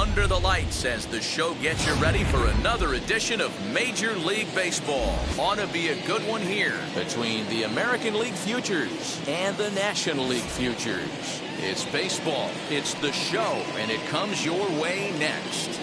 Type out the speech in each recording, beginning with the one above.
under the lights as the show gets you ready for another edition of Major League Baseball. Ought to be a good one here between the American League Futures and the National League Futures. It's baseball, it's the show, and it comes your way next.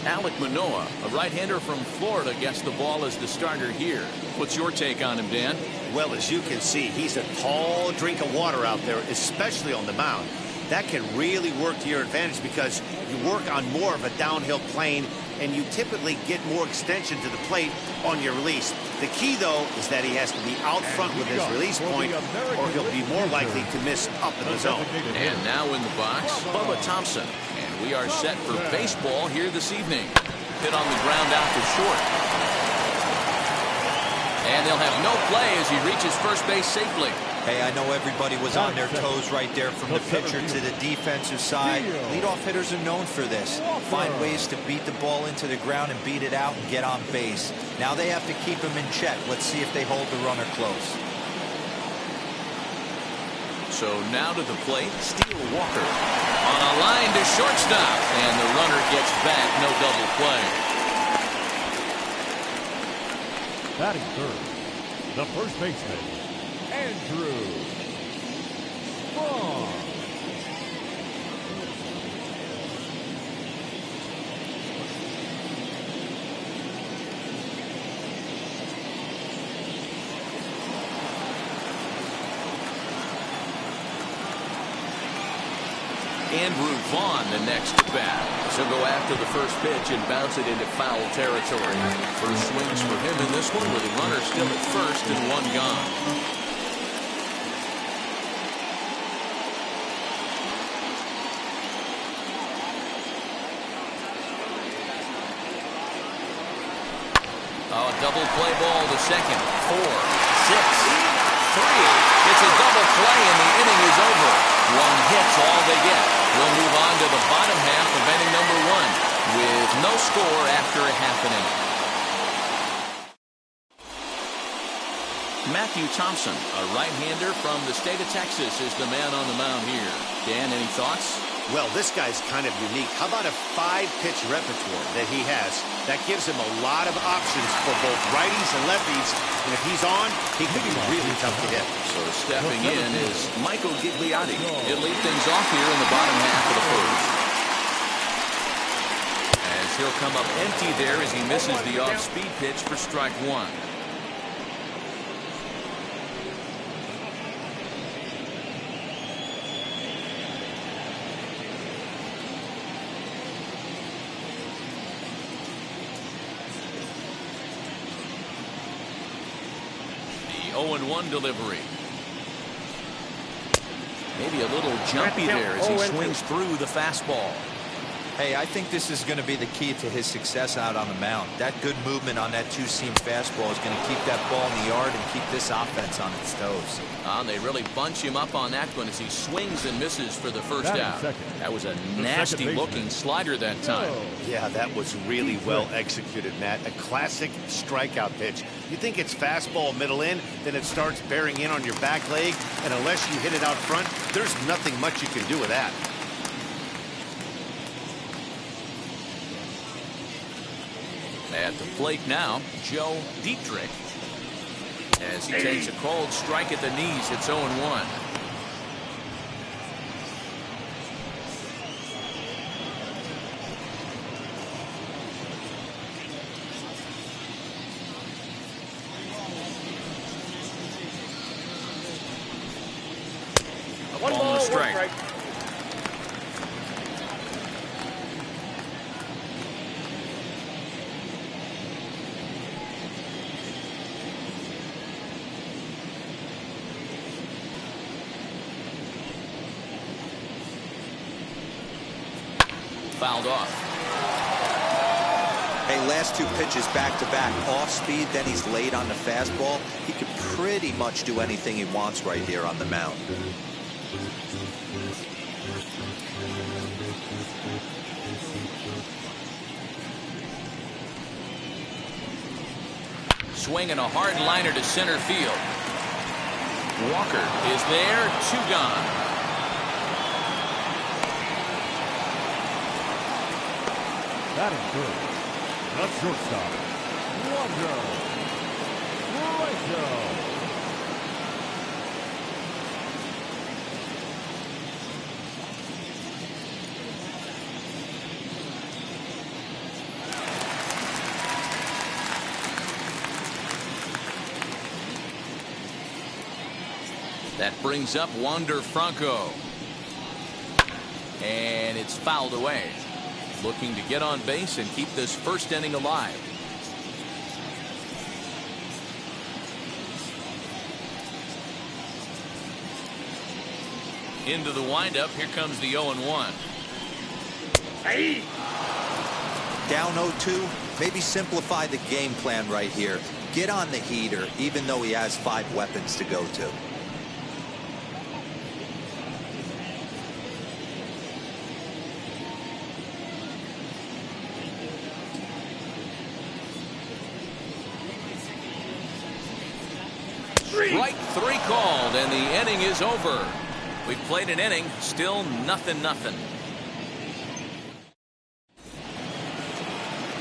Alek Manoah, a right-hander from Florida, gets the ball as the starter here. What's your take on him, Dan? Well, as you can see, he's a tall drink of water out there, especially on the mound. That can really work to your advantage because you work on more of a downhill plane and you typically get more extension to the plate on your release. The key, though, is that he has to be out front with his release point or he'll be more likely to miss up in the zone. And now in the box, Bubba Thompson. And we are set for baseball here this evening. Hit on the ground out to short. And they'll have no play as he reaches first base safely. Hey, I know everybody was on their toes right there from the pitcher to the defensive side. Leadoff hitters are known for this. Find ways to beat the ball into the ground and beat it out and get on base. Now they have to keep him in check. Let's see if they hold the runner close. So now to the plate, Steele Walker. On a line to shortstop. And the runner gets back, no double play. Batting third, the first baseman, Andrew Braun. Andrew Vaughn, the next at bat. So go after the first pitch and bounce it into foul territory. First swings for him in this one with the runner still at first and one gone. Oh, double play ball to second. 4, 6, 3. It's a double play and the inning is over. One hit's all they get. We'll move on to the bottom half of inning number 1 with no score after a half an inning. Matthew Thompson, a right-hander from the state of Texas, is the man on the mound here. Dan, any thoughts? Well, this guy's kind of unique. How about a 5-pitch repertoire that he has? That gives him a lot of options for both righties and lefties. And if he's on, he can be really tough to hit. So stepping in is Michael Gigliotti. He'll lead things off here in the bottom half of the first. As he'll come up empty there as he misses the off-speed pitch for strike 1. The 0-1 delivery. Maybe a little jumpy there as he swings through the fastball. Hey, I think this is going to be the key to his success out on the mound. That good movement on that two-seam fastball is going to keep that ball in the yard and keep this offense on its toes. They really bunch him up on that one as he swings and misses for the first out. That was a nasty-looking slider that time. Yeah, that was really well executed, Matt. A classic strikeout pitch. You think it's fastball middle in, then it starts bearing in on your back leg, and unless you hit it out front, there's nothing much you can do with that. At the plate now, Joe Dietrich. As he takes a cold strike at the knees, it's 0-1. A ball and a strike. Fouled off. Hey, last 2 pitches back-to-back off speed, then he's laid on the fastball. He could pretty much do anything he wants right here on the mound. Swinging a hard liner to center field. Walker is there, 2 gone. Batting third, the shortstop, Wander Franco. That brings up Wander Franco. And it's fouled away. Looking to get on base and keep this first inning alive. Into the windup. Here comes the 0-1. Hey! Down 0-2. Maybe simplify the game plan right here. Get on the heater, even though he has 5 weapons to go to. Strike 3 called, and the inning is over. We've played an inning, still 0-0.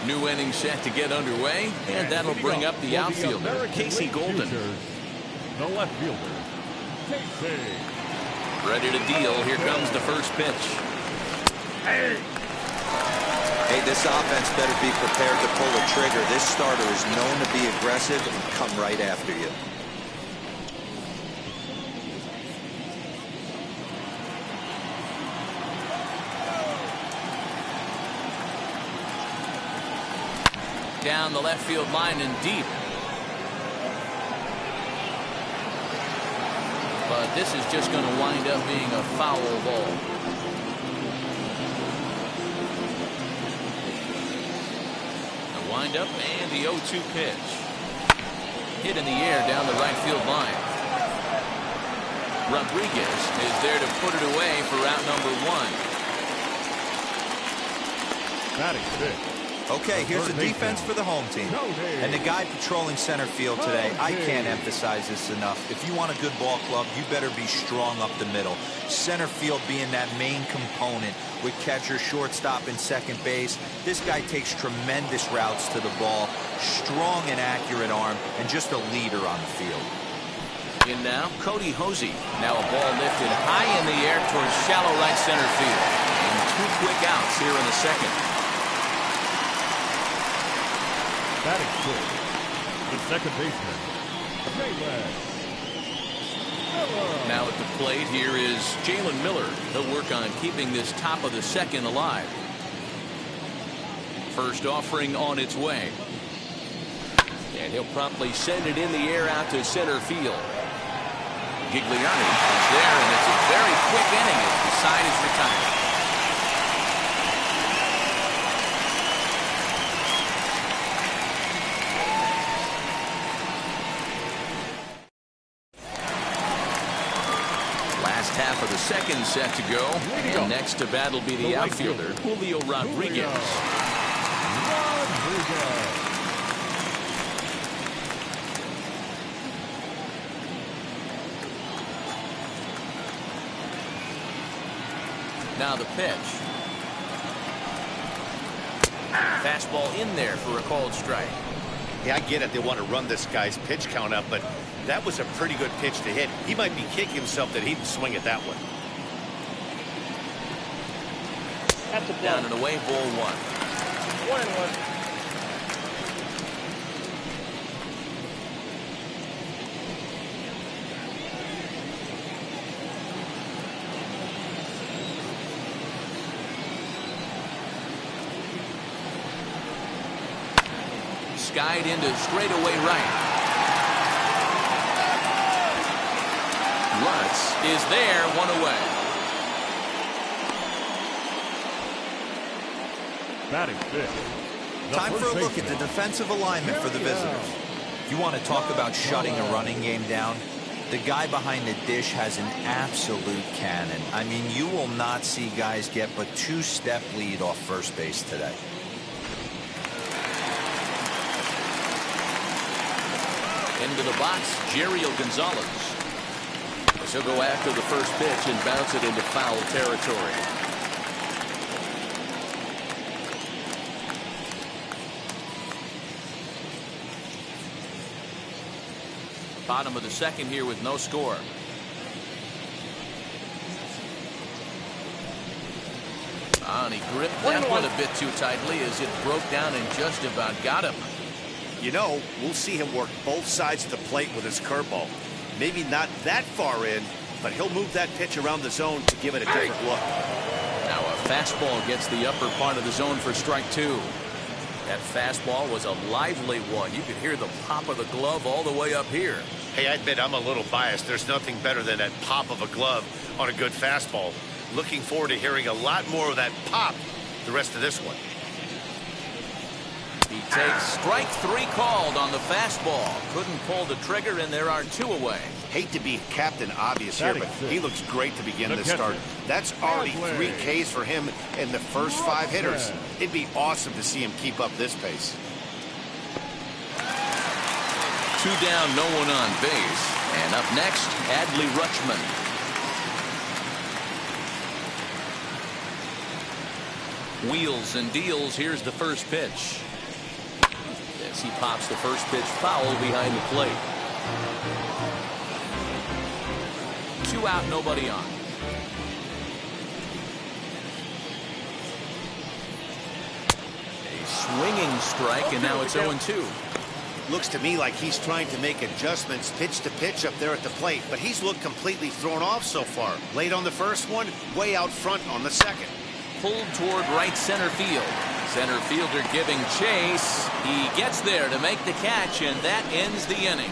New inning set to get underway, and that'll bring up the outfielder, Casey Golden. The left fielder, Casey. Ready to deal. Here comes the first pitch. Hey, this offense better be prepared to pull the trigger. This starter is known to be aggressive and come right after you. Down the left field line and deep. But this is just going to wind up being a foul ball. The wind up and the 0-2 pitch. Hit in the air down the right field line. Rodriguez is there to put it away for out number 1. Batting fifth. Okay, here's the defense for the home team. And the guy patrolling center field today, I can't emphasize this enough. If you want a good ball club, you better be strong up the middle. Center field being that main component with catcher, shortstop, and second base. This guy takes tremendous routes to the ball, strong and accurate arm, and just a leader on the field. In now, Cody Hosey. Now a ball lifted high in the air towards shallow right center field. And 2 quick outs here in the second. Batting fifth, the second baseman, Miller. Now at the plate, here is Jalen Miller. He'll work on keeping this top of the second alive. First offering on its way. And he'll promptly send it in the air out to center field. Gigliani is there, and it's a very quick inning as the side is retired. Half of the second set to go, and next to bat will be the outfielder, Julio Rodriguez. Now the pitch. Fastball in there for a called strike. Yeah, I get it. They want to run this guy's pitch count up, but that was a pretty good pitch to hit. He might be kicking himself that he didn't swing it that one. That's a down and away, ball 1. 1-1. Skied into straightaway right. Lutz is there, 1 away. Batting fifth. Time for a look at the defensive alignment for the visitors. You want to talk about shutting a running game down? The guy behind the dish has an absolute cannon. I mean, you will not see guys get but 2-step lead off first base today. Into the box, Jeriel Gonzalez. as he'll go after the first pitch and bounce it into foul territory. Bottom of the second here with no score. And he gripped that one a bit too tightly as it broke down and just about got him. You know, we'll see him work both sides of the plate with his curveball. Maybe not that far in, but he'll move that pitch around the zone to give it a different look. Now a fastball gets the upper part of the zone for strike two. That fastball was a lively one. You could hear the pop of the glove all the way up here. Hey, I admit I'm a little biased. There's nothing better than that pop of a glove on a good fastball. Looking forward to hearing a lot more of that pop the rest of this one. He takes strike three called on the fastball. Couldn't pull the trigger, and there are two away. Hate to be Captain Obvious here, but he looks great to begin this start. That's already 3 Ks for him in the first 5 hitters. It'd be awesome to see him keep up this pace. 2 down, no one on base. And up next, Adley Rutschman. Wheels and deals. Here's the first pitch. As he pops the first pitch foul behind the plate. 2 out, nobody on. A swinging strike, and now it's 0-2. Looks to me like he's trying to make adjustments pitch to pitch up there at the plate, but he's looked completely thrown off so far. Late on the first one, way out front on the second. Pulled toward right center field. Center fielder giving chase. He gets there to make the catch, and that ends the inning.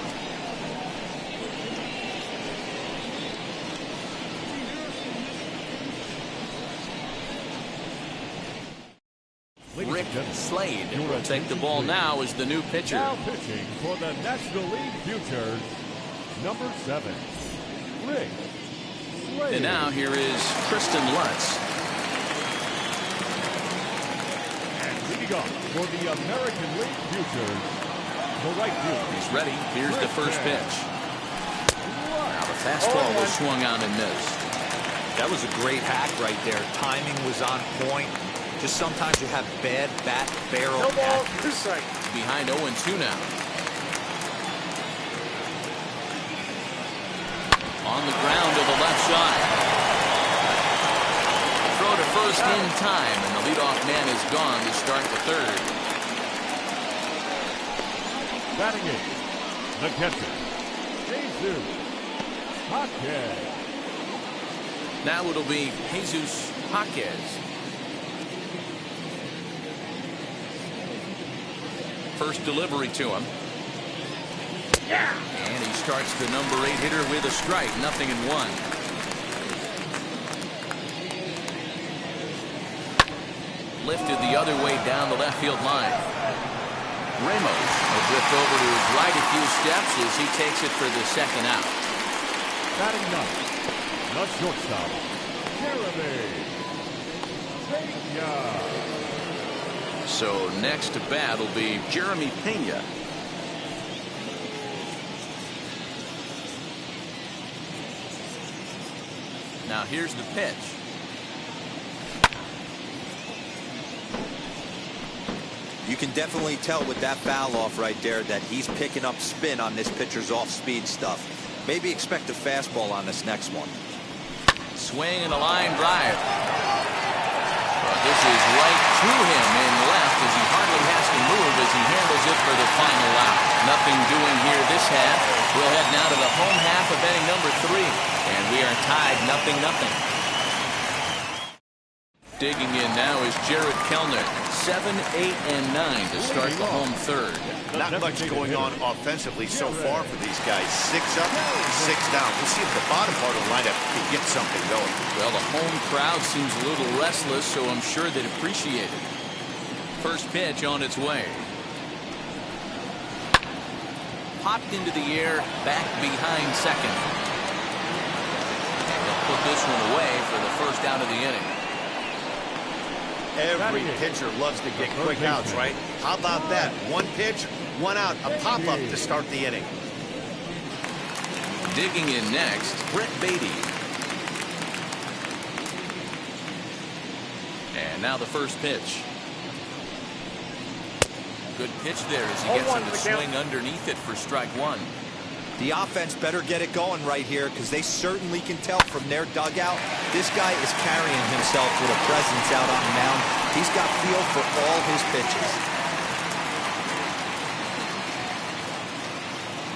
Rick Slade will take the ball now as the new pitcher. Now pitching for the National League Futures, number 7, Rick Slade. And now here is Tristan Lutz. And leading off for the American League Futures, the right fielder. He's ready. Here's the first pitch. Now the fastball was swung on and missed. That was a great hack right there. Timing was on point. Just sometimes you have bad bat barrel accuracy. Behind 0-2 now. On the ground to the left side. Throw to first in time, and the leadoff man is gone to start the third. Batting in, the catcher, Jesus Jaquez. Now it'll be Jesus Jaquez. First delivery to him. And he starts the number 8 hitter with a strike. 0-1. Lifted the other way down the left field line. Ramos will drift over to his right a few steps as he takes it for the second out. Batting ninth, the shortstop, Jeremy Pena. So next to bat will be Jeremy Pena. Now here's the pitch. You can definitely tell with that foul off right there that he's picking up spin on this pitcher's off-speed stuff. Maybe expect a fastball on this next one. Swing and a line drive. But this is right to him in left as he hardly has to move as he handles it for the final out. Nothing doing here this half. We'll head now to the home half of inning number 3. And we are tied 0-0. Digging in now is Jared Kellner. 7, 8, and 9 to start the home third. Not much going on offensively so far for these guys. 6 up, 6 down. We'll see if the bottom part of the lineup can get something going. Well, the home crowd seems a little restless, so I'm sure they'd appreciate it. First pitch on its way. Popped into the air, back behind second. And they'll put this one away for the first out of the inning. Every pitcher loves to get quick outs, right? How about that? 1 pitch, 1 out, a pop-up to start the inning. Digging in next, Brett Beatty. And now the first pitch. Good pitch there as he gets him to swing underneath it for strike one. The offense better get it going right here because they certainly can tell from their dugout. This guy is carrying himself with a presence out on the mound. He's got feel for all his pitches.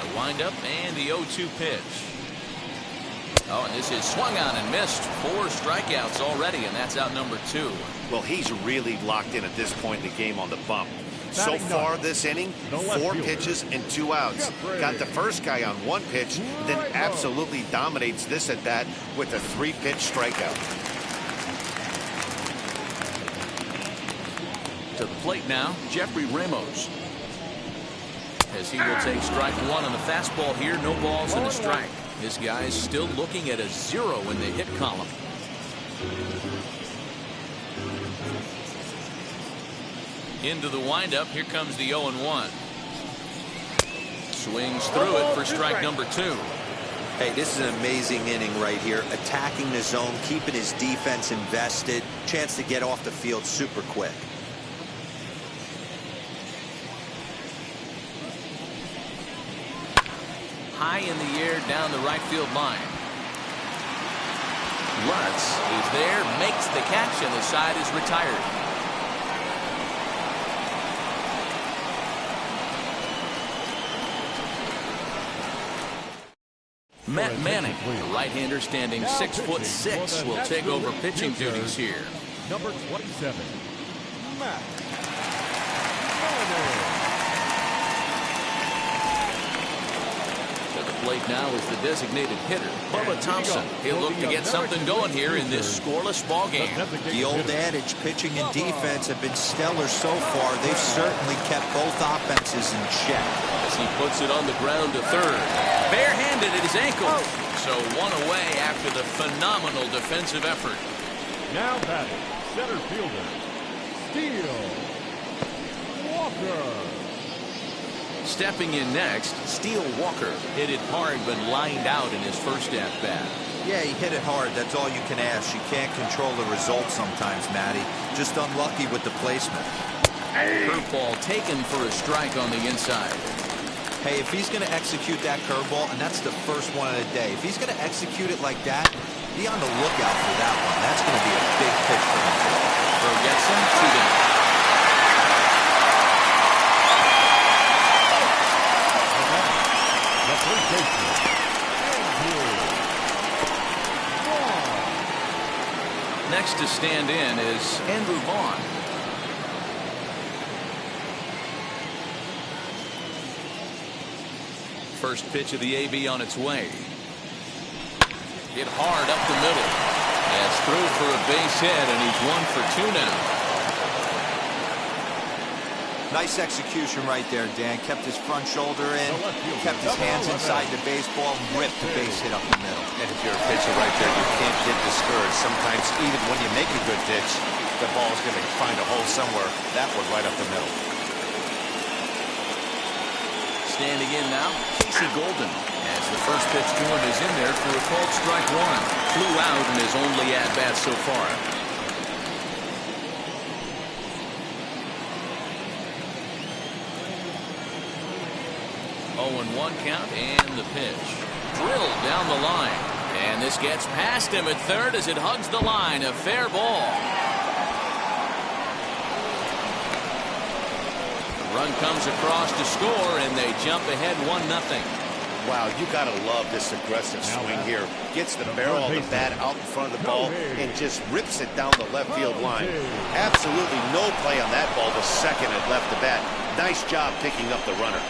The windup and the 0-2 pitch. Oh, and this is swung on and missed. 4 strikeouts already, and that's out number 2. Well, he's really locked in at this point in the game on the bump. So far this inning, 4 pitches and 2 outs. Got the first guy on 1 pitch, then absolutely dominates this at bat with a 3-pitch strikeout. To the plate now, Jeffrey Ramos. As he will take strike 1 on the fastball here, no balls and a strike. This guy's still looking at a 0 in the hit column. Into the windup. Here comes the 0-1. Swings through it for strike number 2. Hey, this is an amazing inning right here. Attacking the zone, keeping his defense invested. Chance to get off the field super quick. High in the air down the right field line. Lutz is there, makes the catch, and the side is retired. Matt Manning, the right-hander standing 6'6", will take over pitching duties here. Number 27, Matt Manning. To the plate now is the designated hitter, Bubba Thompson. He'll look to get something going here in this scoreless ball game. The old adage, pitching and defense have been stellar so far. They've certainly kept both offenses in check. As he puts it on the ground to third. Barehanded at his ankle. So 1 away after the phenomenal defensive effort. Now batting, center fielder, Steele Walker. Stepping in next, Steele Walker. Hit it hard but lined out in his first at-bat. Yeah, he hit it hard. That's all you can ask. You can't control the result sometimes, Matty. Just unlucky with the placement. Curveball taken for a strike on the inside. Hey, if he's going to execute that curveball, and that's the first one of the day, if he's going to execute it like that, be on the lookout for that one. That's going to be a big pitch for him. Throw gets him, 2 down. Next to stand in is Andrew Vaughn. First pitch of the AB on its way. Hit hard up the middle. That's through for a base hit, and he's 1 for 2 now. Nice execution right there, Dan. Kept his front shoulder in, kept his hands inside the baseball, and ripped the base hit up the middle. And if you're a pitcher right there, you can't get discouraged. Sometimes even when you make a good pitch, the ball's going to find a hole somewhere. That one right up the middle. Standing in now, Casey Golden. As the first pitch to him is in there for a called strike 1. Flew out in his only at-bat so far. 0-1 count and the pitch. Drilled down the line. And this gets past him at third as it hugs the line. A fair ball. The run comes across to score, and they jump ahead 1-0. Wow, you got to love this aggressive swing here. Gets the barrel of the bat out in front of the ball and just rips it down the left field line. Absolutely no play on that ball. The second it left the bat. Nice job picking up the runner.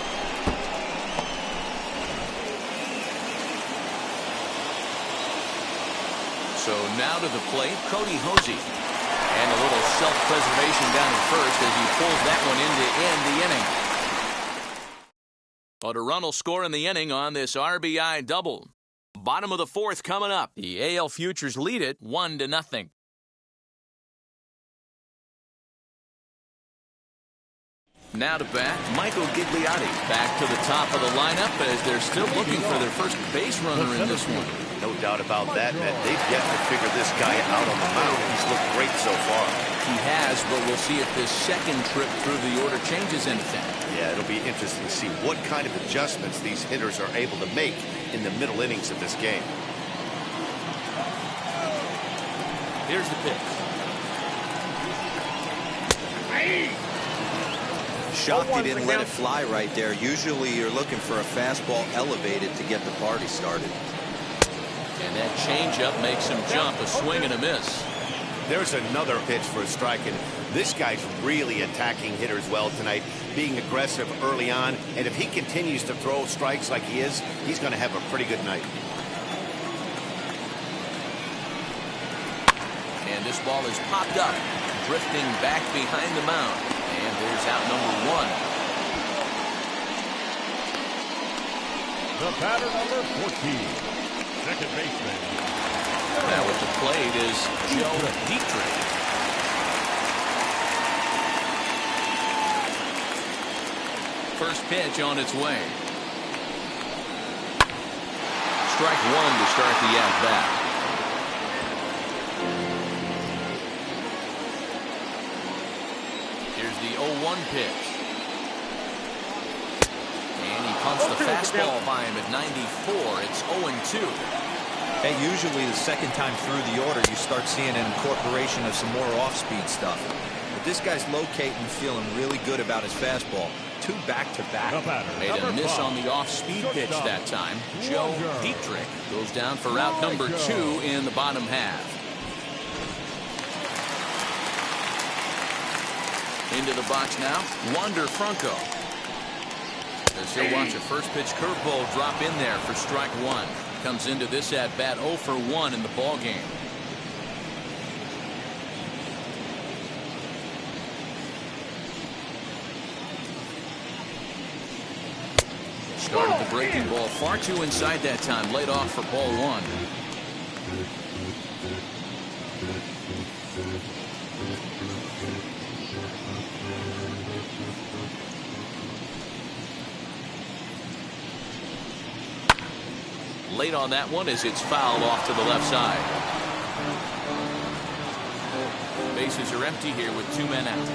So now to the plate, Cody Hosey. And a little self-preservation down at first as he pulls that one in to end the inning. But a run will score in the inning on this RBI double. Bottom of the 4th coming up. The AL Futures lead it 1-0. Now to bat, Michael Gigliotti. Back to the top of the lineup as they're still looking for their first base runner in this one. No doubt about that, man. They've yet to figure this guy out on the mound. He's looked great so far. He has, but we'll see if this second trip through the order changes anything. Yeah, it'll be interesting to see what kind of adjustments these hitters are able to make in the middle innings of this game. Here's the pitch. Shocked he didn't let it fly right there. Usually you're looking for a fastball elevated to get the party started. And that changeup makes him jump. A swing and a miss. There's another pitch for a strike, and this guy's really attacking hitters well tonight, being aggressive early on, and if he continues to throw strikes like he is, he's going to have a pretty good night. And this ball is popped up, drifting back behind the mound. And there's out number one. The batter, number 14. Second baseman. Now with the plate is Joe Dietrich. First pitch on its way. Strike one to start the at-bat. Here's the 0-1 pitch. And he pumps the fastball by him at 94. It's 0-2. Hey, usually the second time through the order, you start seeing an incorporation of some more off-speed stuff. But this guy's locating, feeling really good about his fastball. Two back-to-back. Made a miss on the off-speed pitch that time. Joe Dietrich goes down for out number 2 in the bottom half. Into the box now, Wander Franco. As he'll watch a first pitch curveball drop in there for strike one. Comes into this at bat 0 for 1 in the ball game. Started the breaking ball far too inside that time. Laid off for ball 1. Late on that one as it's fouled off to the left side. Bases are empty here with 2 men out.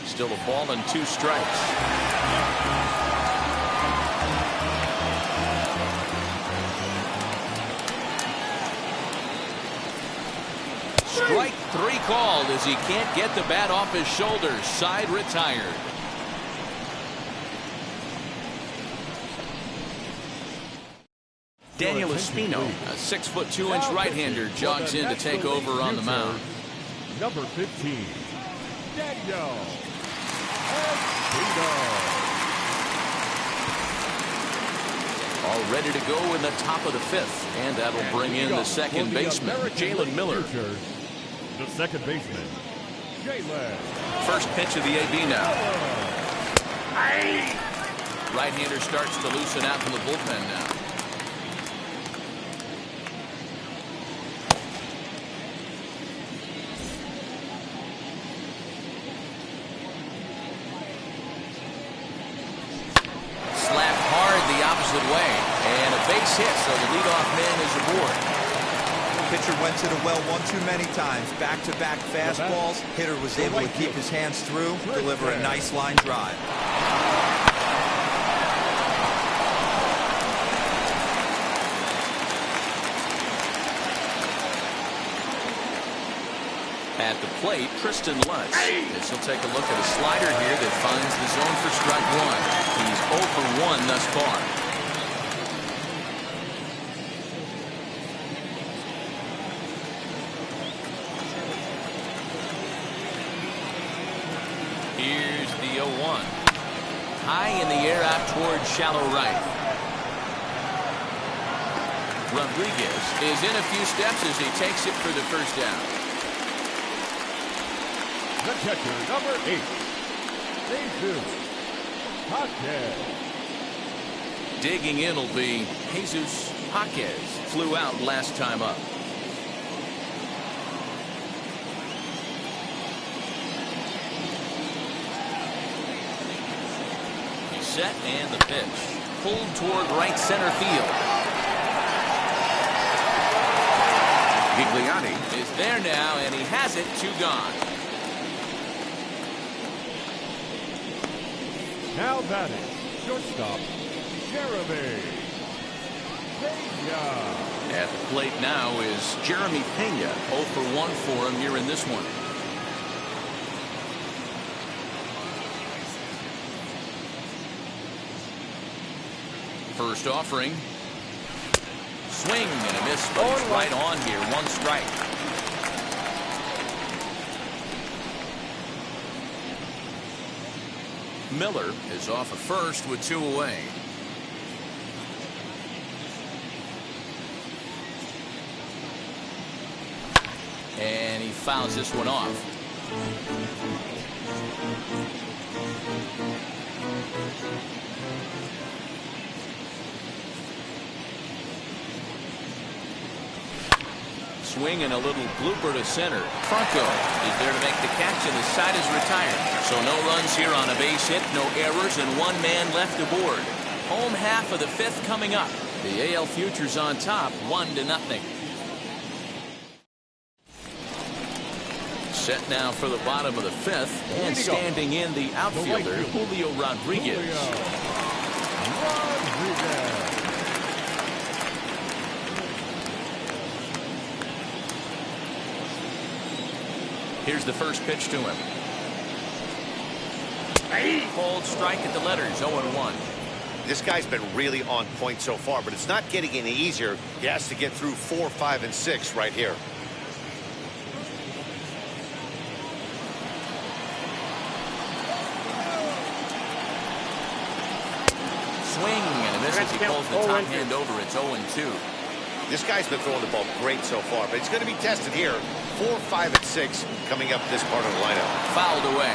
Still a ball and 2 strikes. Strike 3 called as he can't get the bat off his shoulders. Side retired. Daniel Espino, a 6'2" right-hander, jogs in to take over on the mound. Number 15, Daniel Espino. All ready to go in the top of the 5th, and that'll bring in the second baseman, Jalen Miller. The second baseman, Jalen. First pitch of the AB now. Right-hander starts to loosen out from the bullpen now. Slapped hard the opposite way, and a base hit, so the leadoff man is aboard. Pitcher went to the well one too many times. Back-to-back fastballs. Hitter was able to keep his hands through, deliver a nice line drive. At the plate, Tristan Lutz. As he'll take a look at a slider here that finds the zone for strike 1. He's 0 for 1 thus far. Here's the 0-1. High in the air out towards shallow right. Rodriguez is in a few steps as he takes it for the first down. The catcher, number 8, Jesus Hotchkiss. Digging in will be Jesus Jaquez. Flew out last time up. He's set and the pitch. Pulled toward right center field. Gigliani is there now, and he has it. 2 gone. Now batting, shortstop, Jeremy Pena. At the plate now is Jeremy Pena. 0 for 1 for him here in this one. First offering. Swing and a miss, but it's right on here. 1 strike. Miller is off at first with 2 away. And he fouls this one off. Swing and a little blooper to center. Franco is there to make the catch, and the side is retired. So no runs here on a base hit, no errors, and 1 man left aboard. Home half of the 5th coming up. The AL Futures on top, 1-0. Set now for the bottom of the 5th, and standing in the outfielder, Julio Rodriguez. Here's the first pitch to him. Cold strike at the letters, 0-1. This guy's been really on point so far, but it's not getting any easier. He has to get through 4, 5, and 6 right here. Swing and a miss as he pulls the top hand over. It's 0-2. This guy's been throwing the ball great so far, but he's going to be tested here. 4, 5, and 6 coming up this part of the lineup. Fouled away.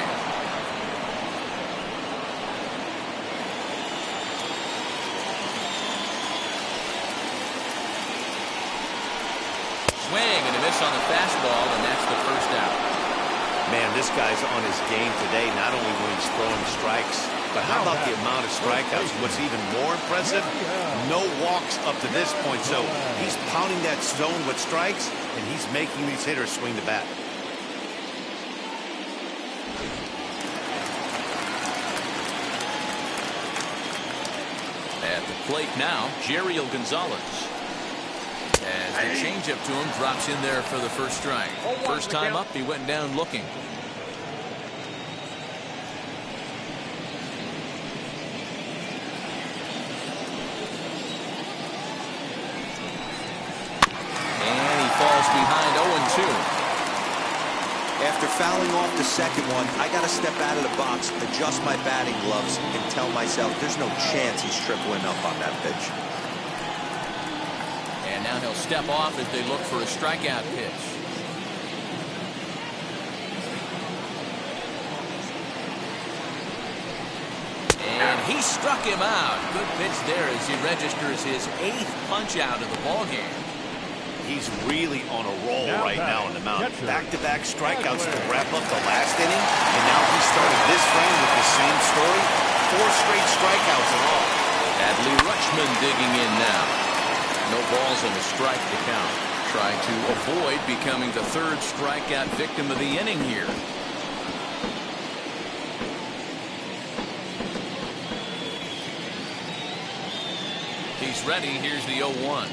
Swing and a miss on the fastball, and that's the first out. Man, this guy's on his game today, not only when he's throwing strikes, but how about the amount of strikeouts? What's even more impressive, no walks up to this point. So he's pounding that zone with strikes, and he's making these hitters swing the bat. At the plate now, Jeriel Gonzalez. As the changeup to him drops in there for the first strike. First time up, he went down looking. And he falls behind 0-2. After fouling off the second one, I got to step out of the box, adjust my batting gloves, and tell myself there's no chance he's tripling up on that pitch. And now he'll step off as they look for a strikeout pitch. And he struck him out. Good pitch there as he registers his 8th punch out of the ballgame. He's really on a roll right now on the mound. Back-to-back strikeouts to wrap up the last inning. And now he started this frame with the same story. 4 straight strikeouts in all. Adley Rutschman digging in now. No balls and a strike to count. Trying to avoid becoming the 3rd strikeout victim of the inning here. He's ready. Here's the 0-1.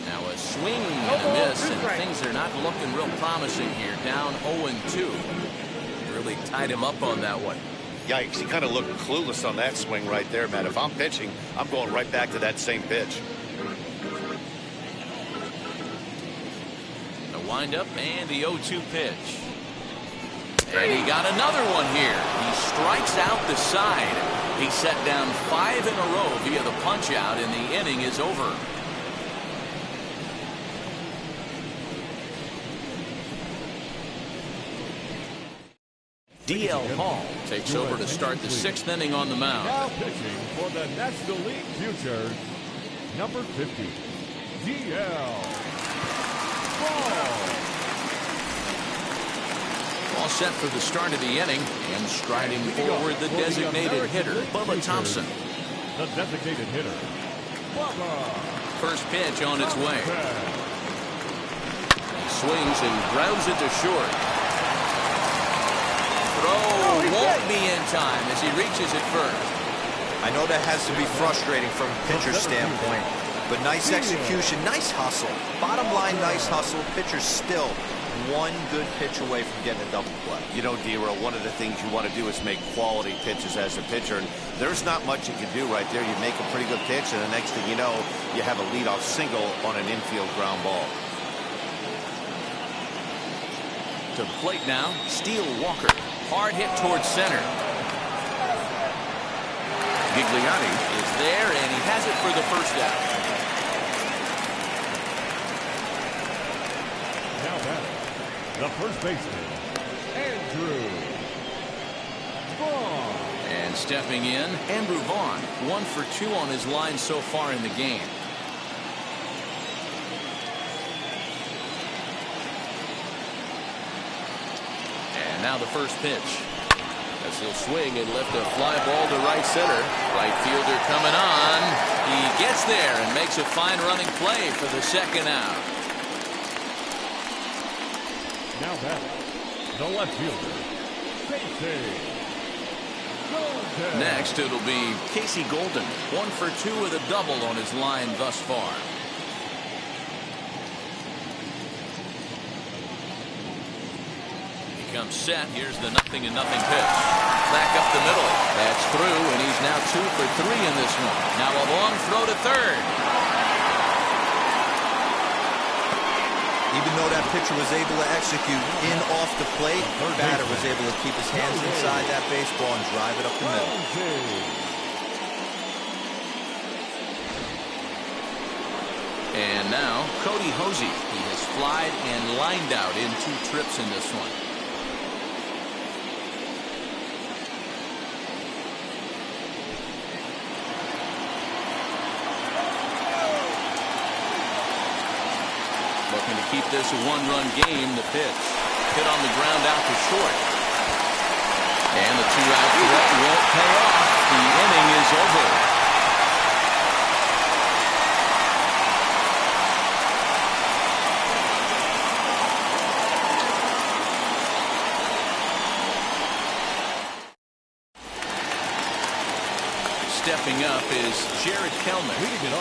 Now a swing and a miss, and things are not looking real promising here. Down 0-2. Really tied him up on that one. Yikes, he kind of looked clueless on that swing right there, man. If I'm pitching, I'm going right back to that same pitch. The windup and the 0-2 pitch. And he got another one here. He strikes out the side. He set down 5 in a row via the punch out, and the inning is over. DL Hall takes over to start the 6th inning on the mound. Now pitching for the National League Futures, number 50, DL. All set for the start of the inning, and striding forward the designated hitter, Bubba Thompson. The designated hitter, Bubba. First pitch on its way. He swings and grounds it to short. Throw won't be in time as he reaches it first. I know that has to be frustrating from a pitcher's standpoint, but nice execution, nice hustle. Bottom line, nice hustle. Pitcher's still one good pitch away from getting a double play. You know, D-Roll, one of the things you want to do is make quality pitches as a pitcher, and there's not much you can do right there. You make a pretty good pitch, and the next thing you know, you have a leadoff single on an infield ground ball. To the plate now, Steele Walker. Hard hit towards center. Gigliotti is there, and he has it for the first out. Now back, the first baseman, Andrew Vaughn. And stepping in, Andrew Vaughn, 1 for 2 on his line so far in the game. And now the first pitch. As he'll swing and lift a fly ball to right center. Right fielder coming on. He gets there and makes a fine running play for the second out. Now back, the left fielder, Casey Golden. Next, it'll be Casey Golden. 1 for 2 with a double on his line thus far. He comes set. Here's the 0-0 pitch. Back up the middle. That's through, and he's now 2 for 3 in this one. Now a long throw to third. Even though that pitcher was able to execute in off the plate, the batter was able to keep his hands inside that baseball and drive it up the middle. And now Cody Hosey. He has flied and lined out in 2 trips in this one. Looking to keep this a 1-run game. The pitch hit on the ground out to short. And the 2-out threat won't pay off. The inning is over. Stepping up is Jared Kelman.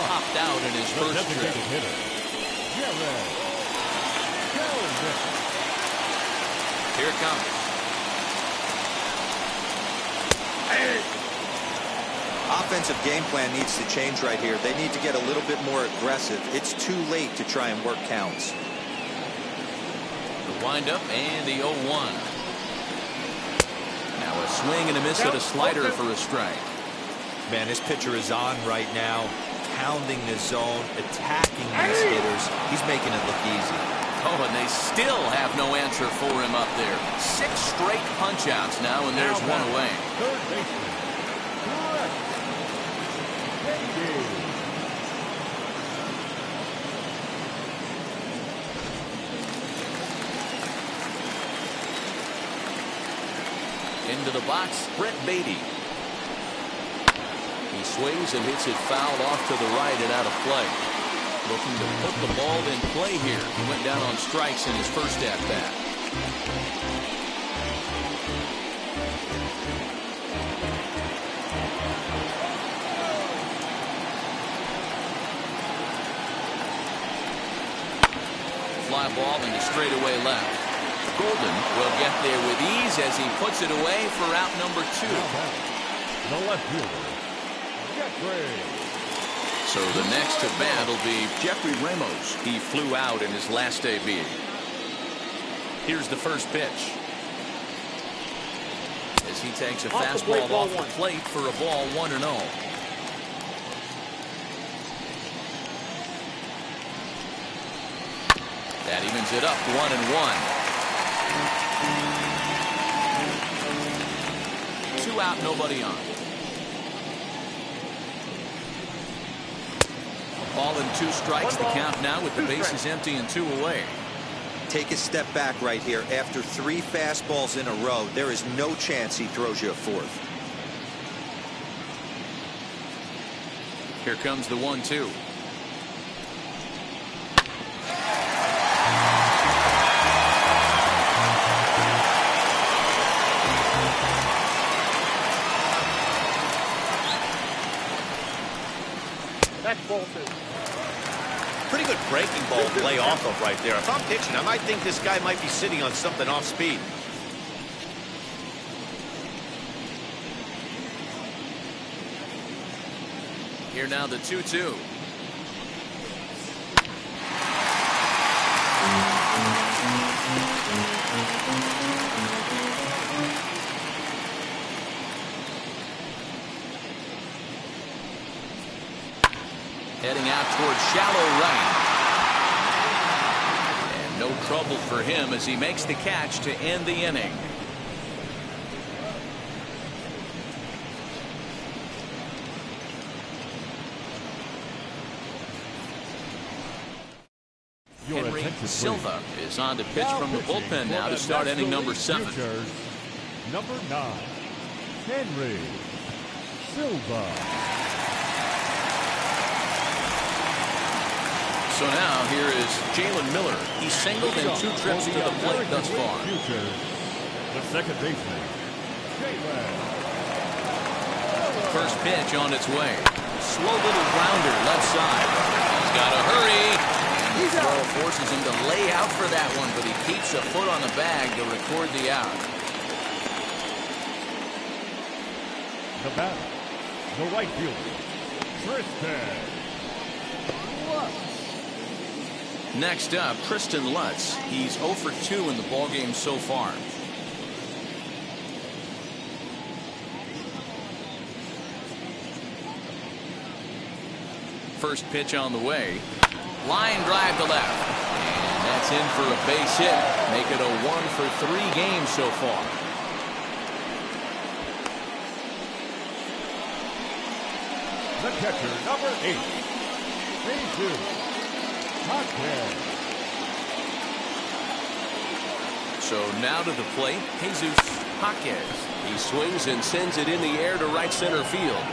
Popped out in his first trip. Here it comes. Offensive game plan needs to change right here. They need to get a little bit more aggressive. It's too late to try and work counts. The windup and the 0-1. Now a swing and a miss at a slider for a strike. Man, this pitcher is on right now, pounding the zone, attacking these hitters. He's making it look easy. Oh, and they still have no answer for him up there. 6 straight punch-outs now, and there's one away. Third baseman, correct. Into the box, Brett Beatty. He swings and hits it foul off to the right and out of play. Looking to put the ball in play here. He went down on strikes in his first at-bat. Fly ball into straightaway left. Golden will get there with ease as he puts it away for out number 2. The left fielder, Jeffrey. So the next to bat will be Jeffrey Ramos. He flew out in his last AB. Here's the first pitch. As he takes a fastball off the plate for a ball 1-0. That evens it up 1-1. out, nobody on. Ball and 2 strikes, the count now with the bases empty and 2 away. Take a step back right here. After 3 fastballs in a row, there is no chance he throws you a 4th. Here comes the 1-2. That's ball 2. Pretty good breaking ball to lay off of right there. If I'm pitching, I might think this guy might be sitting on something off speed. Here now the 2-2. Heading out towards shallow right. And no trouble for him as he makes the catch to end the inning. Henry Silva is on to pitch from the bullpen now to start inning number 7. Number 9, Henry Silva. So now here is Jalen Miller. He's singled in 2 trips to the plate thus far. The second baseman, Jalen. First pitch on its way. Slow little grounder left side. He's got to hurry. The throw forces him to lay out for that one, but he keeps a foot on the bag to record the out. The batter, the right fielder, Tristan Lutz. Next up, Tristan Lutz. He's 0 for 2 in the ballgame so far. First pitch on the way. Line drive to left. And that's in for a base hit. Make it a 1 for 3 games so far. The catcher, number 8, Jesus Hawkins. So now to the plate, Jesus Hawkins. He swings and sends it in the air to right center field.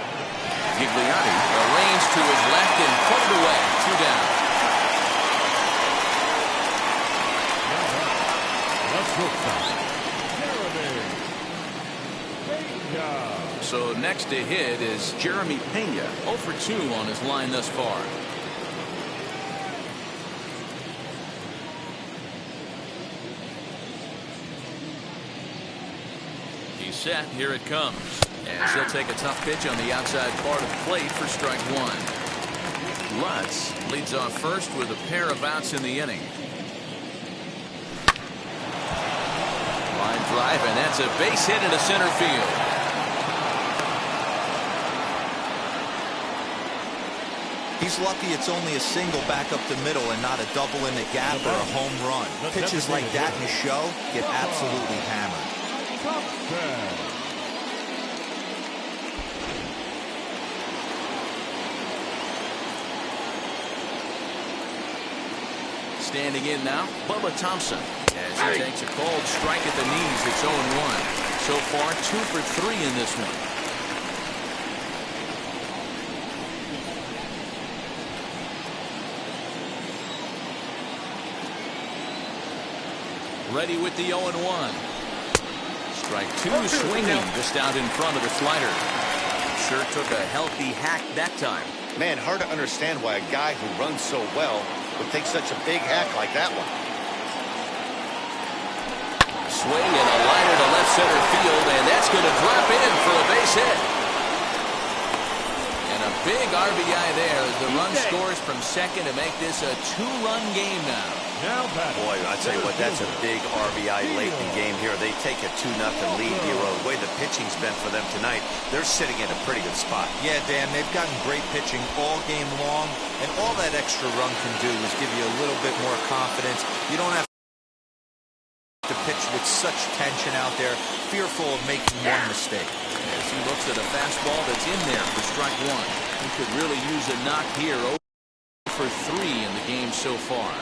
Gigliotti arranged to his left and put it away. 2 down. So next to hit is Jeremy Pena. 0 for 2 on his line thus far. He's set. Here it comes. As he'll take a tough pitch on the outside part of the plate for strike 1. Lutz leads off first with a pair of outs in the inning. Line drive, and that's a base hit into center field. He's lucky it's only a single back up the middle and not a double in the gap or a home run. Pitches like that in the show get absolutely hammered. Standing in now, Bubba Thompson. As he takes a cold strike at the knees, it's 0-1. So far, 2 for 3 in this one. Ready with the 0-1. Strike 2 swinging just out in front of the slider. Sure took a healthy hack that time. Man, hard to understand why a guy who runs so well would take such a big hack like that one. Swing and a liner to left center field, and that's going to drop in for a base hit. And a big RBI there as the run scores from second to make this a 2-run game now. Boy, I tell you what, that's a big RBI late in the game here. They take a 2-0 lead here. The way the pitching's been for them tonight, they're sitting in a pretty good spot. Yeah, Dan, they've gotten great pitching all game long, and all that extra run can do is give you a little bit more confidence. You don't have to pitch pitch with such tension out there, fearful of making one mistake. As he looks at a fastball that's in there for strike one. He could really use a knock here. 0 for 3 in the game so far.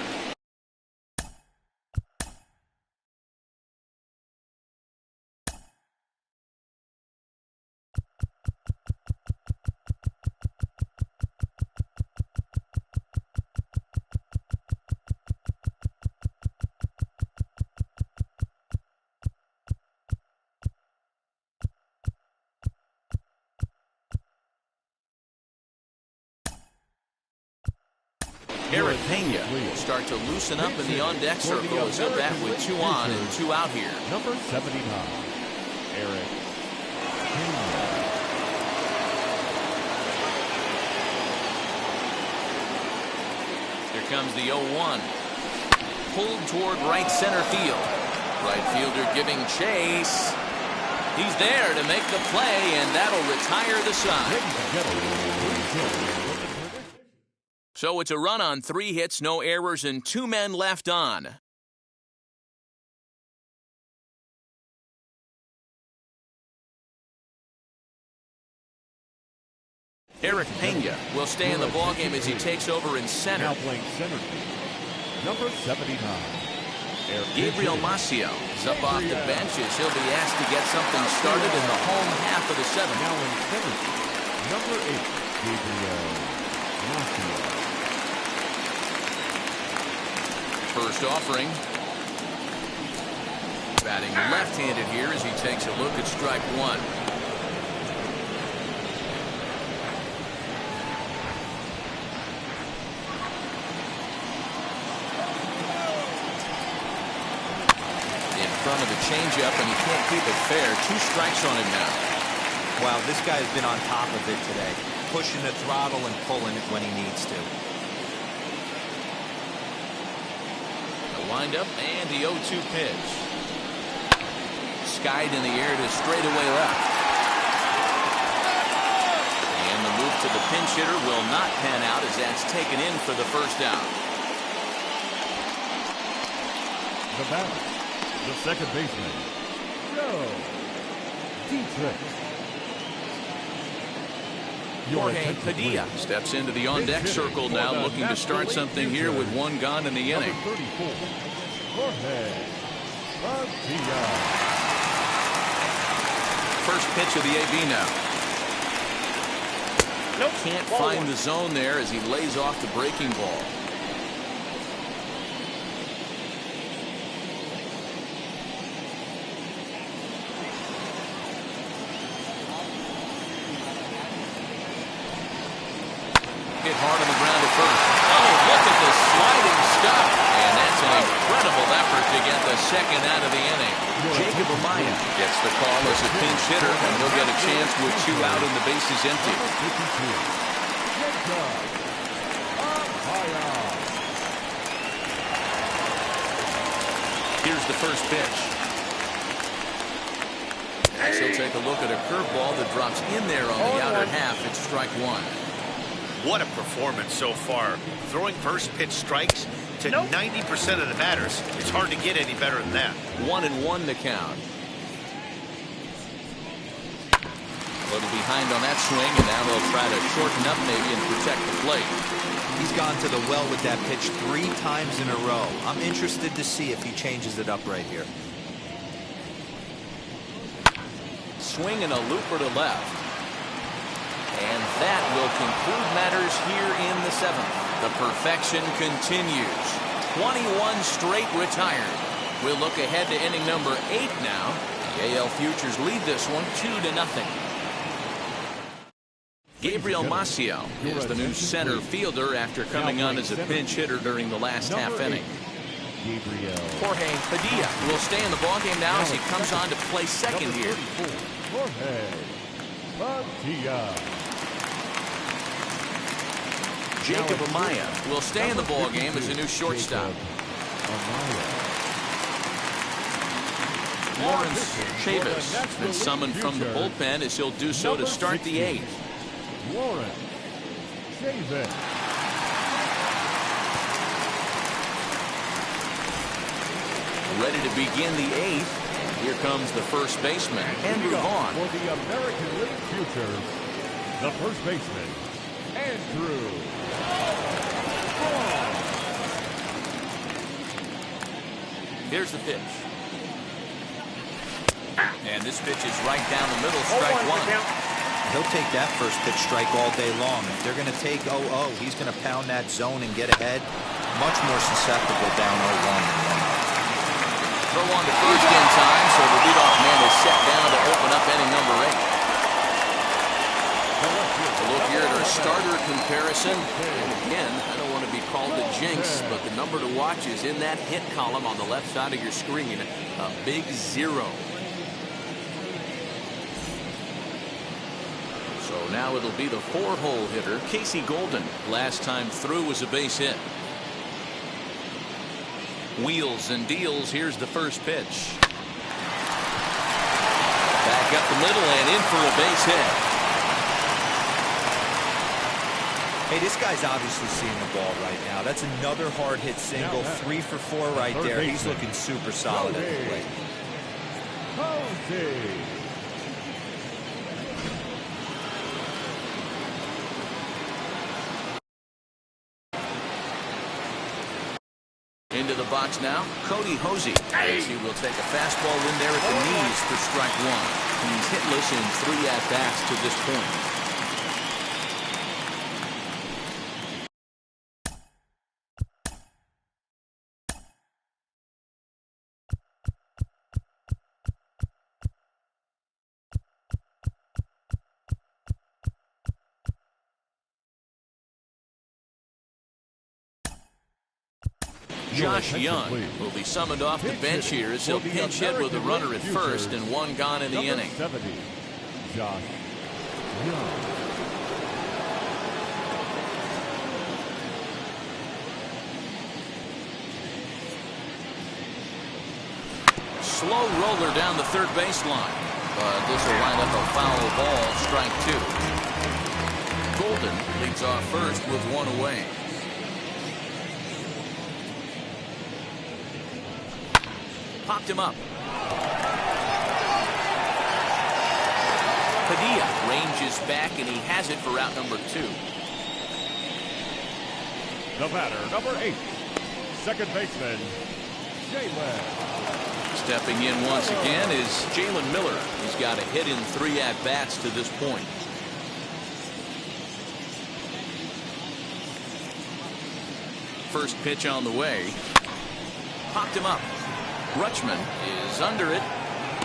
Eric Pena will start to loosen up in the on-deck circle as he'll bat with 2 on and 2 out here. Number 79, Eric Pena. Here comes the 0-1. Pulled toward right center field. Right fielder giving chase. He's there to make the play, and that'll retire the side. So it's a run on 3 hits, no errors, and 2 men left on. Eric Pena will stay in the ballgame as he takes over in center. Now playing center field, number 79, Gabriel Macio is up off the bench as he'll be asked to get something started in the home half of the 7th. Now in center field, number 8, Gabriel Macio. First offering. Batting left-handed here as he takes a look at strike 1. In front of the changeup, and he can't keep it fair. 2 strikes on him now. Wow, this guy's been on top of it today, pushing the throttle and pulling it when he needs to. Windup and the 0-2 pitch. Skied in the air to straightaway left. And the move to the pinch hitter will not pan out as that's taken in for the first out. The batter, the second baseman, Joe Dietrich. Jorge Padilla steps into the on-deck circle now, looking to start something here with 1 gone in the inning. Number 34, Jorge Padilla. First pitch of the AB now. Nope. Can't find the zone there as he lays off the breaking ball. Hit hard on the ground at first. Oh, look at the sliding stop. And that's an incredible effort to get the second out of the inning. Jacob Amaya gets the call as a pinch hitter, and he'll get a chance with 2 out and the bases empty. Here's the first pitch. As he'll take a look at a curveball that drops in there on the outer half. It's strike 1. What a performance so far. Throwing first pitch strikes to 90% of the batters. It's hard to get any better than that. 1-1 the count. A little behind on that swing, and now they'll try to shorten up maybe and protect the plate. He's gone to the well with that pitch 3 times in a row. I'm interested to see if he changes it up right here. Swing and a looper to left. And that will conclude matters here in the 7th. The perfection continues. 21 straight retired. We'll look ahead to inning number 8 now. The AL Futures lead this one 2-0. Gabriel Macio is the new center fielder after coming on as a pinch hitter during the last half inning. Jorge Padilla will stay in the ballgame now as he comes on to play second here. Jorge Padilla. Jacob Amaya will stay in the ballgame as a new shortstop. Lawrence Chavis has been summoned from the bullpen as he'll do so to start the 8th. Lawrence Chavis. Ready to begin the 8th. Here comes the first baseman, Andrew Vaughn. For the American League Futures, the first baseman, Andrew Vaughn. Here's the pitch. And this pitch is right down the middle, strike one. He'll take that first pitch strike all day long. If they're going to take 0-0, he's going to pound that zone and get ahead. Much more susceptible down 0-1 than 1-0. Throw on to first in time, so the leadoff man is set down to open up inning number 8. A look here at our starter comparison. And again, I don't want to be called a jinx, but the number to watch is in that hit column on the left side of your screen, a big 0. So now it'll be the 4-hole hitter, Casey Golden. Last time through was a base hit. Wheels and deals. Here's the first pitch. Back up the middle and in for a base hit. Hey, this guy's obviously seeing the ball right now. That's another hard hit single. 3 for 4 right there. He's looking super solid at the plate. Into the box now, Cody Hosey. He will take a fastball in there at the knees for strike one. He's hitless in 3 at-bats to this point. Josh Young will be summoned off the bench here as he'll pinch hit with a runner at first and 1 gone in the inning. 70, Josh Young. Slow roller down the third baseline, but this will wind up a foul ball, strike 2. Golden leads off first with 1 away. Popped him up. Padilla ranges back, and he has it for out number 2. The batter, number 8, second baseman, Jalen. Stepping in once again is Jalen Miller. He's got a hit in 3 at-bats to this point. First pitch on the way. Popped him up. Rutschman is under it.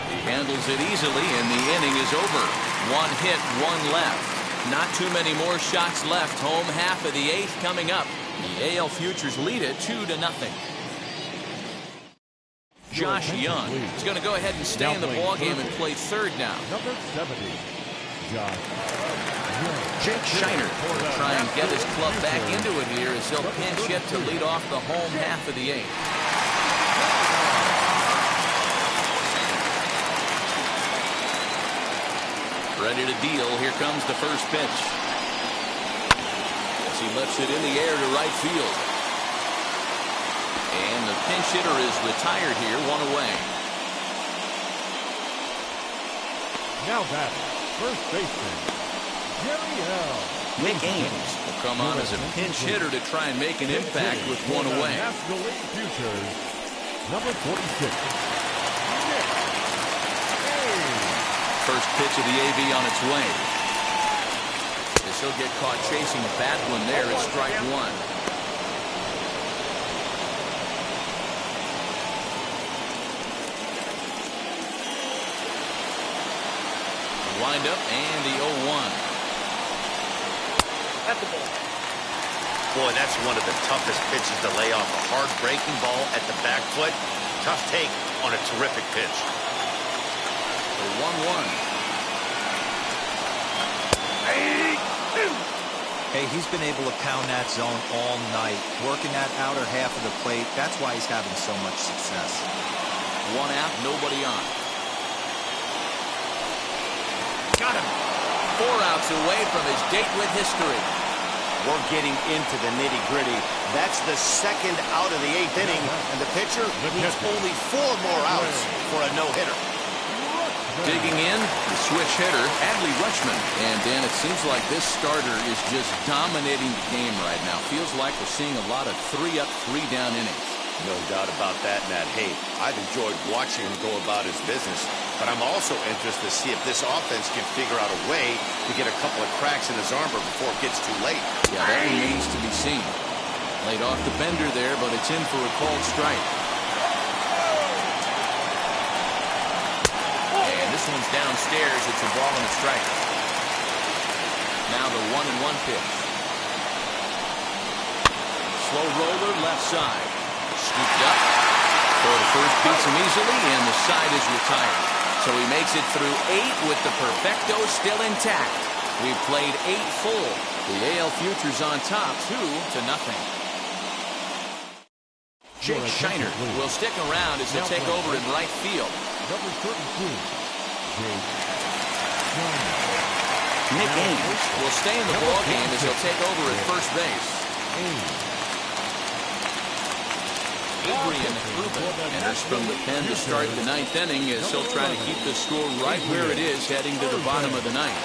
He handles it easily, and the inning is over. 1 hit, 1 left. Not too many more shots left. Home half of the 8th coming up. The AL Futures lead it 2-0. Josh Young is going to go ahead and stay in the ballgame and play third now. Number 70, Josh Young. Jake Shiner will try and get his club back into it here as he'll pinch hit to lead off the home half of the 8th. Ready to deal. Here comes the first pitch. As he lifts it in the air to right field. And the pinch hitter is retired here, 1 away. Now batting, first baseman, Jerry L. Nick Ames will come on as a pinch hitter to try and make an impact with 1 away. National League Futures, number 46, Nick Ames. First pitch of the AV on its way. As he'll get caught chasing a bad one there at strike 1. Wind up and the 0-1. At the ball. Boy, that's one of the toughest pitches to lay off. A hard breaking ball at the back foot. Tough take on a terrific pitch. The 1-1. Hey, he's been able to pound that zone all night, working that outer half of the plate. That's why he's having so much success. 1 out, nobody on. Got him. 4 outs away from his date with history. We're getting into the nitty-gritty. That's the second out of the 8th inning, and the pitcher needs only 4 more outs for a no-hitter. Digging in, the switch hitter, Adley Rutschman. And, Dan, it seems like this starter is just dominating the game right now. Feels like we're seeing a lot of 3-up, 3-down innings. No doubt about that, Matt. Hey, I've enjoyed watching him go about his business, but I'm also interested to see if this offense can figure out a way to get a couple of cracks in his armor before it gets too late. Yeah, that remains to be seen. Laid off the bender there, but it's in for a called strike. And this one's downstairs. It's a ball and a strike. Now the 1-1 pitch. Slow roller left side. Scooped up. Throw to first beats him easily, and the side is retired. So he makes it through 8 with the perfecto still intact. We've played 8 full. The AL Futures on top 2-0. Jake Shiner will stick around as he'll take over in right field. Number 32, Jake Shiner. Nick Ames will stay in the ballgame as he'll take over at first base. Adrian Rubin enters from the pen to start the 9th inning as he'll try to keep the score right where it is heading to the bottom of the 9th.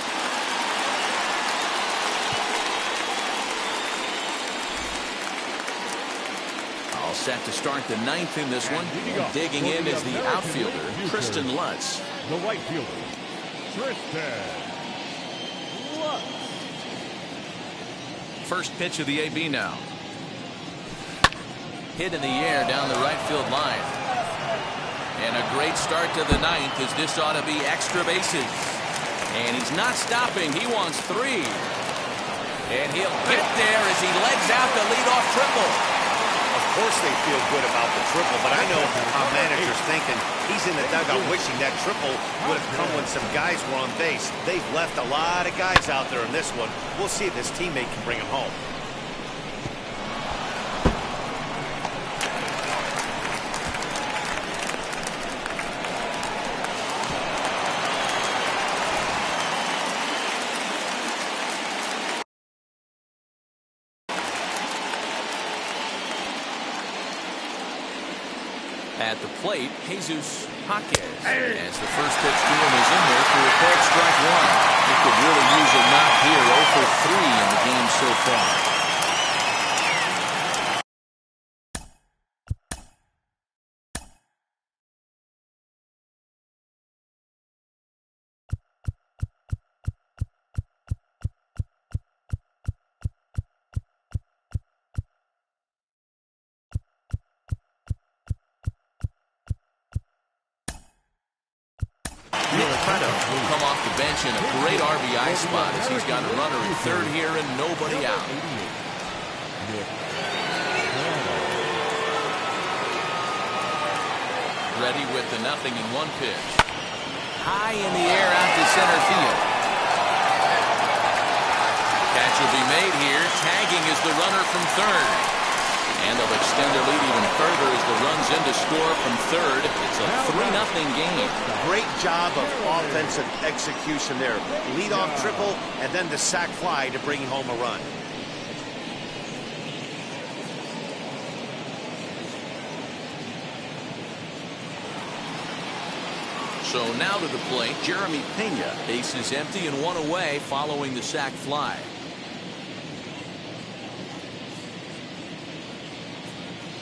All set to start the 9th in this one. Digging in is the outfielder, Tristan Lutz. The right fielder, Tristan Lutz. First pitch of the AB now. Hit in the air down the right field line. And a great start to the 9th as this ought to be extra bases. And he's not stopping. He wants 3. And he'll get there as he legs out the leadoff triple. Of course they feel good about the triple, but I know how manager's thinking. He's in the dugout wishing that triple would have come when some guys were on base. They've left a lot of guys out there in this one. We'll see if his teammate can bring him home. At the plate, Jesus Jaquez. As the first pitch to him is in there for a called strike 1. He could really use a knock here. 0 for 3 in the game so far. Will come off the bench in a great RBI spot as he's got a runner at third here and nobody out. Ready with the 0-1 pitch. High in the air out to center field. Catch will be made here. Tagging is the runner from third. And they'll extend their lead even further as the runs in to score from third. It's a 3-0 game. Great job of offensive execution there. Leadoff triple and then the sac fly to bring home a run. So now to the plate, Jeremy Pena. Base is empty and 1 away following the sac fly.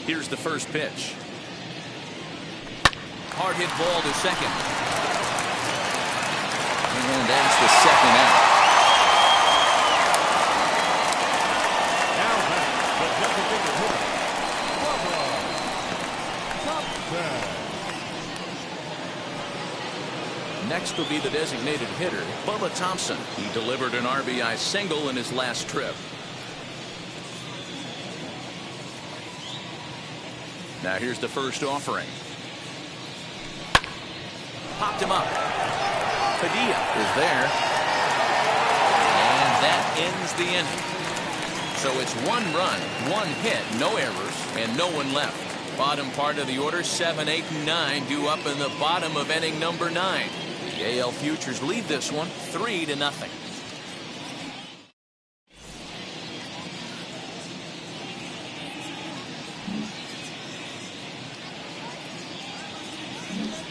Here's the first pitch. Hard hit ball to second. And that's the second out. Now back, the designated hitter, Bubba Thompson. Next will be the designated hitter, Bubba Thompson. He delivered an RBI single in his last trip. Now here's the first offering. Popped him up. Padilla is there. And that ends the inning. So it's 1 run, 1 hit, no errors, and no one left. Bottom part of the order, 7, 8, and 9 due up in the bottom of inning number 9. The AL Futures lead this one 3-0.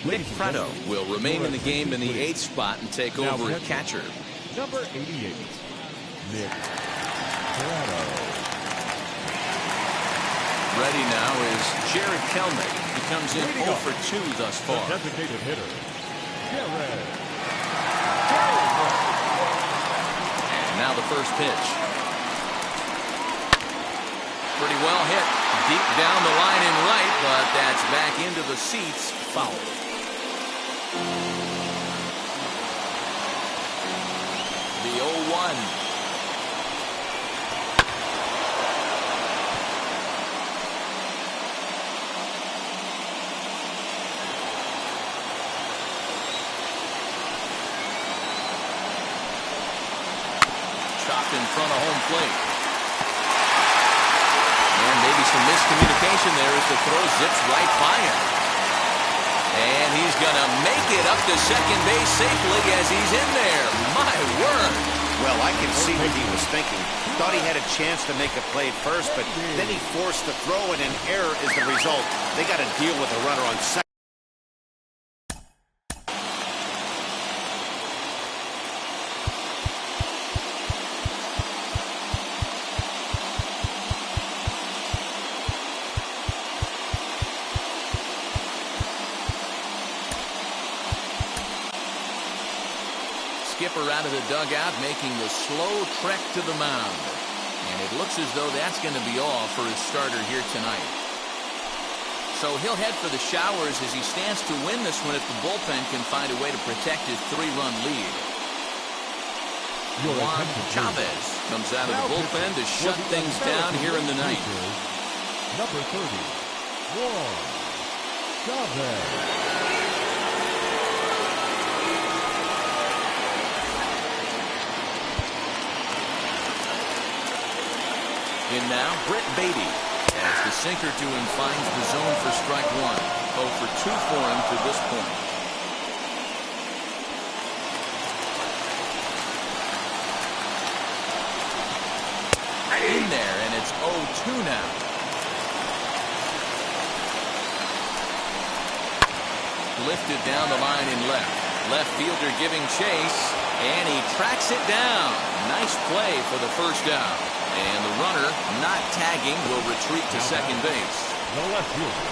Nick Prato will remain in the game in the 8th spot and take over at catcher. Number 88, Nick Prato. Ready now is Jared Kelnick. He comes in 0 for 2 thus far. The designated hitter, Jared. And now the first pitch. Pretty well hit. Deep down the line in right, but that's back into the seats. Foul. The 0-1. Chopped in front of home plate. And maybe some miscommunication there as the throw zips right by him. And he's going to make it up to second base safely as he's in there. My word. Well, I can see what he was thinking. Thought he had a chance to make a play at first, but then he forced the throw, and an error is the result. They got to deal with a runner on second. Skipper out of the dugout making the slow trek to the mound. And it looks as though that's going to be all for his starter here tonight. So he'll head for the showers as he stands to win this one if the bullpen can find a way to protect his 3-run lead. Juan Chavez comes out of the bullpen to shut things down here in the ninth. Number 30, Juan Chavez. In now, Brett Beatty as the sinker to him finds the zone for strike 1. 0 for 2 for him to this point. In there, and it's 0-2 now. Lifted down the line in left. Left fielder giving chase, and he tracks it down. Nice play for the first out. And the runner, not tagging, will retreat to second base. The left fielder.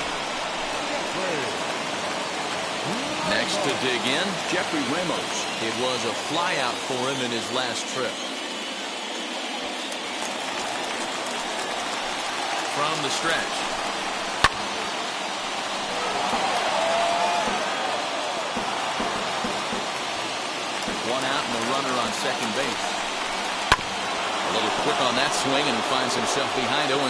Next to dig in, Jeffrey Ramos. It was a flyout for him in his last trip. From the stretch. One out and a runner on second base. A little quick on that swing, and he finds himself behind 0-2.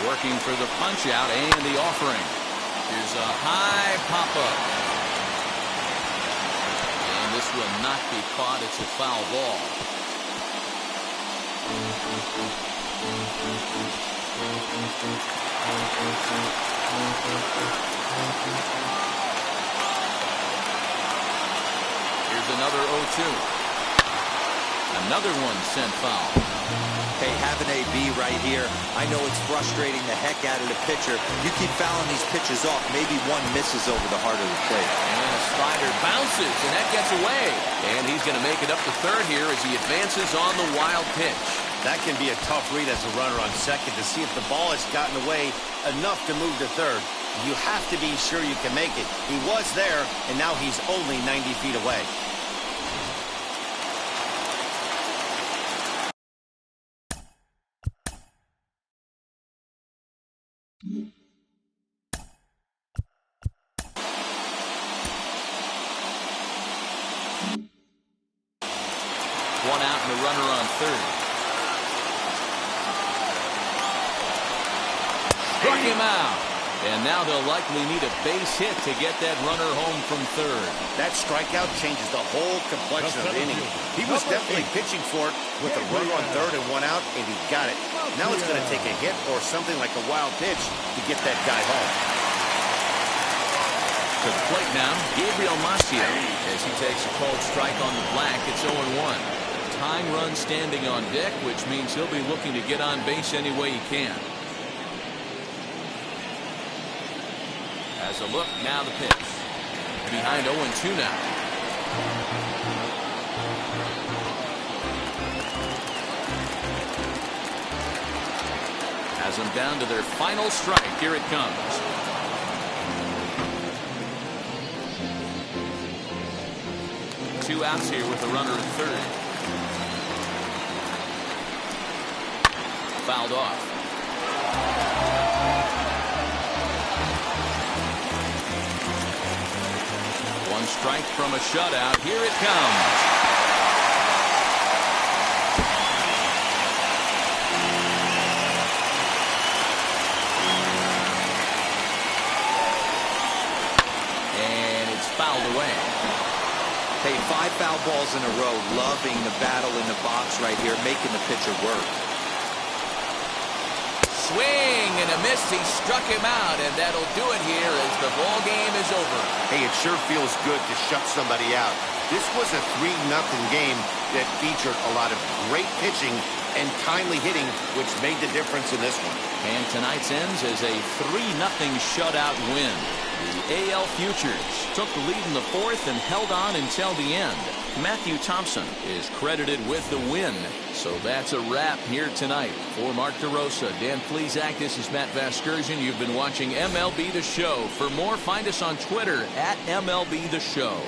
Working for the punch out and the offering. Here's a high pop-up. And this will not be caught. It's a foul ball. Here's another 0-2. Another one sent foul. Hey, have an AB right here. I know it's frustrating the heck out of the pitcher. You keep fouling these pitches off, maybe one misses over the heart of the plate. And a slider bounces, and that gets away. And he's going to make it up to third here as he advances on the wild pitch. That can be a tough read as a runner on second to see if the ball has gotten away enough to move to third. You have to be sure you can make it. He was there, and now he's only 90 feet away. One out and a runner on third. Struck him out. And now they'll likely need a base hit to get that runner home from third. That strikeout changes the whole complexion of the inning. He was definitely pitching for it with a runner on third and one out, and he got it. Now it's going to take a hit or something like a wild pitch to get that guy home. To the plate now, Gabriel Macio, as he takes a cold strike on the black. It's 0-1. tying run standing on deck, which means he'll be looking to get on base any way he can. As a look, now the pitch. Behind 0-2 now. Has them down to their final strike. Here it comes. Two outs here with a runner at third. Fouled off. One strike from a shutout. Here it comes. And it's fouled away. Hey, 5 foul balls in a row. Loving the battle in the box right here, making the pitcher work. Swing and a miss. He struck him out, and that'll do it here as the ball game is over. Hey, it sure feels good to shut somebody out. This was a 3-0 game that featured a lot of great pitching and timely hitting, which made the difference in this one. And tonight's ends as a 3-0 shutout win. The AL Futures took the lead in the fourth and held on until the end. Matthew Thompson is credited with the win. So that's a wrap here tonight. For Mark DeRosa, Dan Plesac, this is Matt Vasgersian. You've been watching MLB The Show. For more, find us on Twitter at MLB The Show.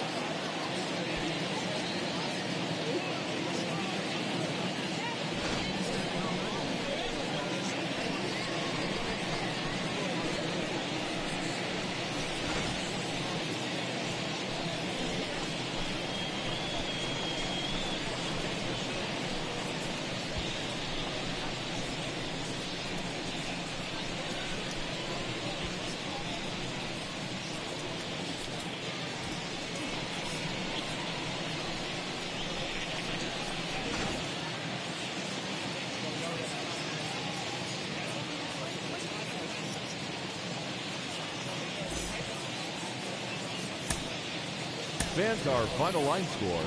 Fans, our final line score.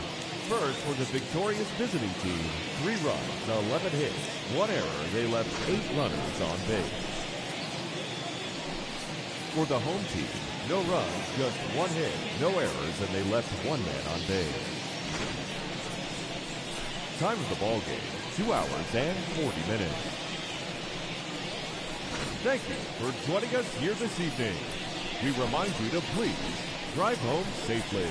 First, for the victorious visiting team, 3 runs, 11 hits, 1 error. They left 8 runners on base. For the home team, no runs, just 1 hit, no errors, and they left 1 man on base. Time of the ball game, 2 hours and 40 minutes. Thank you for joining us here this evening. We remind you to please drive home safely.